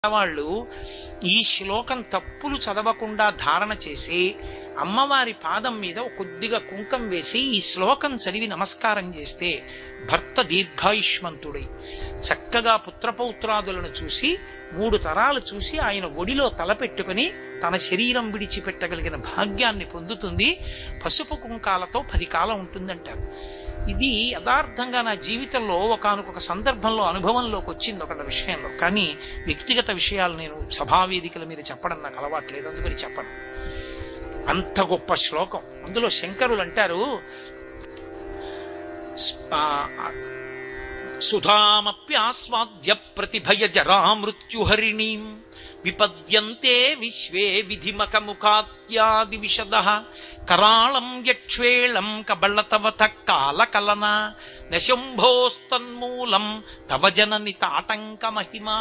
వాళ్ళు ఈ శ్లోకం తప్పులు చదవకుండా ధారణ చేసి అమ్మవారి పాదం మీద కొద్దిగా కుంకం వేసి ఈ శ్లోకం చదివి నమస్కారం చేస్తే భర్త దీర్ఘాయుష్మంతుడై చక్కగా పుత్రపౌత్రాదులను చూసి 3 తరాలు చూసి ఆయన ఒడిలో తలపెట్టుకుని తన శరీరం విడిచిపెట్టగలిగిన భాగ్యాన్ని పొందుతుంది. పసుపు కుంకాలతో 10 కాలం ఉంటుందంటారు. ఇది యథార్థంగా నా జీవితంలో ఒకానొక సందర్భంలో అనుభవంలోకి వచ్చింది ఒక విషయంలో. కానీ వ్యక్తిగత విషయాలు నేను సభావేదికల మీద చెప్పడం నాకు అలవాట్లేదు, అందుకని చెప్పను. అంత గొప్ప శ్లోకం. అందులో శంకరులు అంటారు, సుధామప్యాస్వాద్య ప్రతిభయ జరామృత్యుహరిణీం విపద్యంతే విశ్వే విధిమకముఖాత్యాది విశదః కరాళం యక్ష్వేళం కబళతవత కాలకలన నశంభోస్తన్మూలం తవ జనని తాటంక మహిమా.